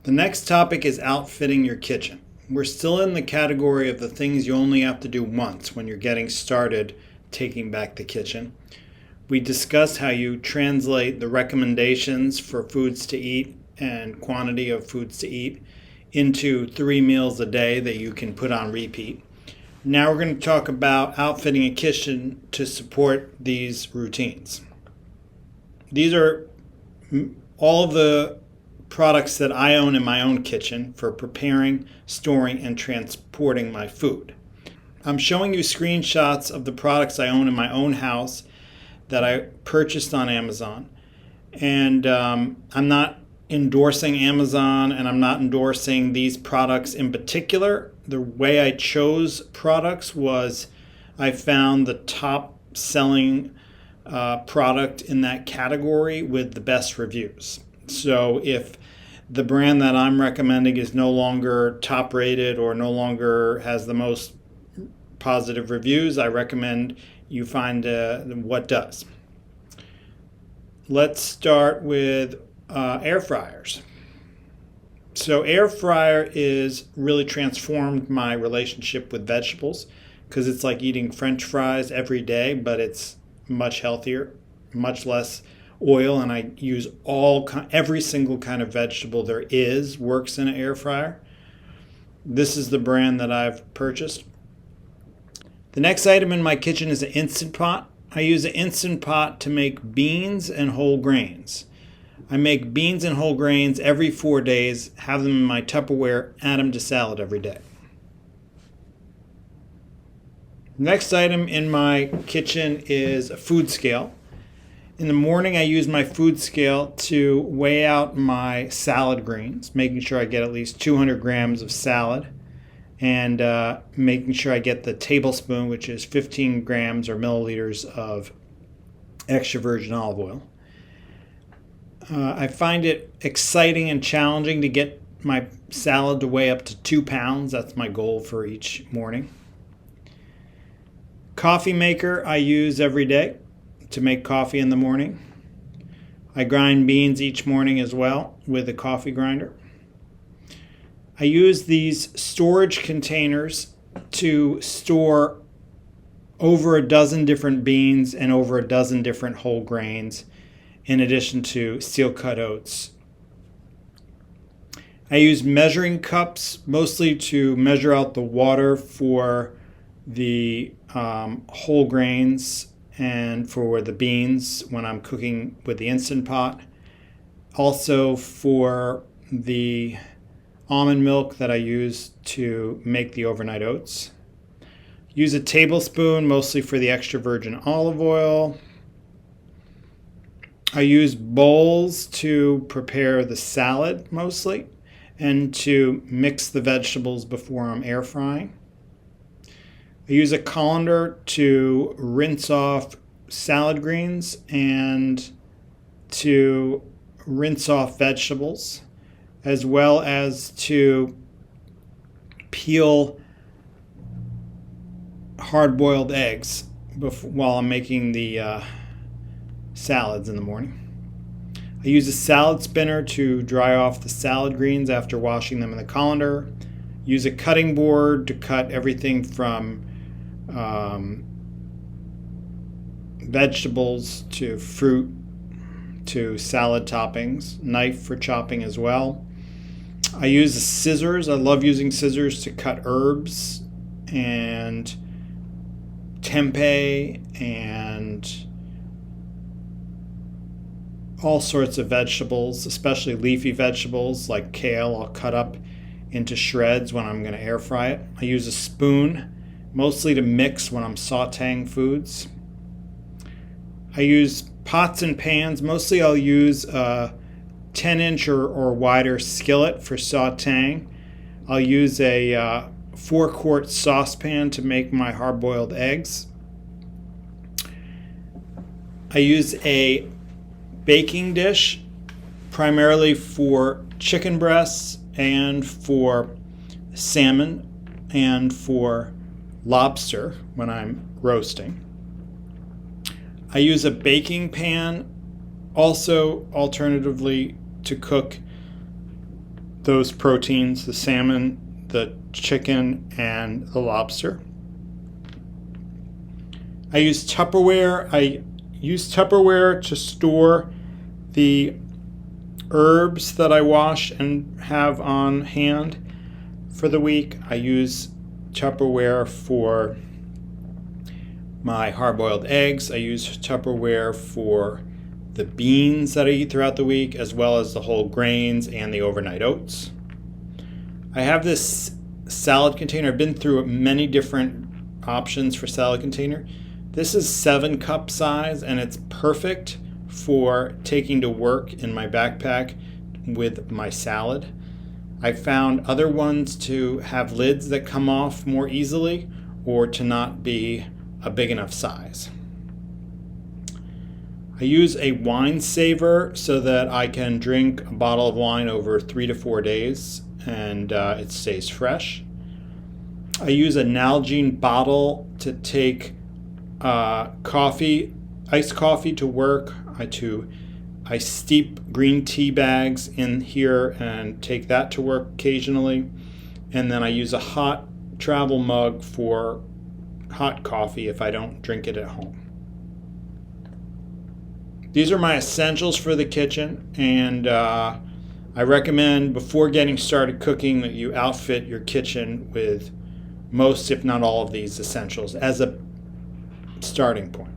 The next topic is outfitting your kitchen. We're still in the category of the things you only have to do once when you're getting started taking back the kitchen. We discussed how you translate the recommendations for foods to eat and quantity of foods to eat into 3 meals a day that you can put on repeat. Now we're going to talk about outfitting a kitchen to support these routines. These are all of the products that I own in my own kitchen for preparing, storing, and transporting my food. I'm showing you screenshots of the products I own in my own house that I purchased on Amazon. And I'm not endorsing Amazon, and I'm not endorsing these products in particular. The way I chose products was I found the top selling product in that category with the best reviews. So if the brand that I'm recommending is no longer top rated or no longer has the most positive reviews, I recommend you find what does. Let's start with air fryers. So air fryer is really transformed my relationship with vegetables because it's like eating French fries every day, but it's much healthier, much less oil, and I use every single kind of vegetable there is works in an air fryer. This is the brand that I've purchased. The next item in my kitchen is an Instant Pot. I use an Instant Pot to make beans and whole grains. I make beans and whole grains every 4 days, have them in my Tupperware, add them to salad every day. Next item in my kitchen is a food scale. In the morning, I use my food scale to weigh out my salad greens, making sure I get at least 200 grams of salad, and making sure I get the tablespoon, which is 15 grams or milliliters of extra virgin olive oil. I find it exciting and challenging to get my salad to weigh up to 2 pounds. That's my goal for each morning. Coffee maker I use every day to make coffee in the morning. I grind beans each morning as well with a coffee grinder. I use these storage containers to store over a dozen different beans and over a dozen different whole grains, in addition to steel-cut oats. I use measuring cups mostly to measure out the water for the whole grains and for the beans when I'm cooking with the Instant Pot. Also for the almond milk that I use to make the overnight oats. Use a tablespoon mostly for the extra virgin olive oil. I use bowls to prepare the salad mostly and to mix the vegetables before I'm air frying. I use a colander to rinse off salad greens and to rinse off vegetables, as well as to peel hard-boiled eggs while I'm making the salads in the morning. I use a salad spinner to dry off the salad greens after washing them in the colander. Use a cutting board to cut everything from vegetables to fruit to salad toppings. Knife for chopping as well. I use scissors. I love using scissors to cut herbs and tempeh and all sorts of vegetables, especially leafy vegetables like kale. I'll cut up into shreds when I'm going to air fry it. I use a spoon mostly to mix when I'm sauteing foods. I use pots and pans. Mostly I'll use a 10-inch or wider skillet for sauteing. I'll use a 4-quart saucepan to make my hard-boiled eggs. I use a baking dish primarily for chicken breasts and for salmon and for lobster when I'm roasting. I use a baking pan also alternatively to cook those proteins, the salmon, the chicken, and the lobster. I use Tupperware. I use Tupperware to store the herbs that I wash and have on hand for the week. I use Tupperware for my hard-boiled eggs. I use Tupperware for the beans that I eat throughout the week, as well as the whole grains and the overnight oats. I have this salad container. I've been through many different options for salad container. This is 7-cup size, and it's perfect for taking to work in my backpack with my salad. I found other ones to have lids that come off more easily or to not be a big enough size. I use a wine saver so that I can drink a bottle of wine over 3 to 4 days and it stays fresh. I use a Nalgene bottle to take iced coffee to work. I steep green tea bags in here and take that to work occasionally. And then I use a hot travel mug for hot coffee if I don't drink it at home. These are my essentials for the kitchen, and I recommend before getting started cooking that you outfit your kitchen with most, if not all, of these essentials as a starting point.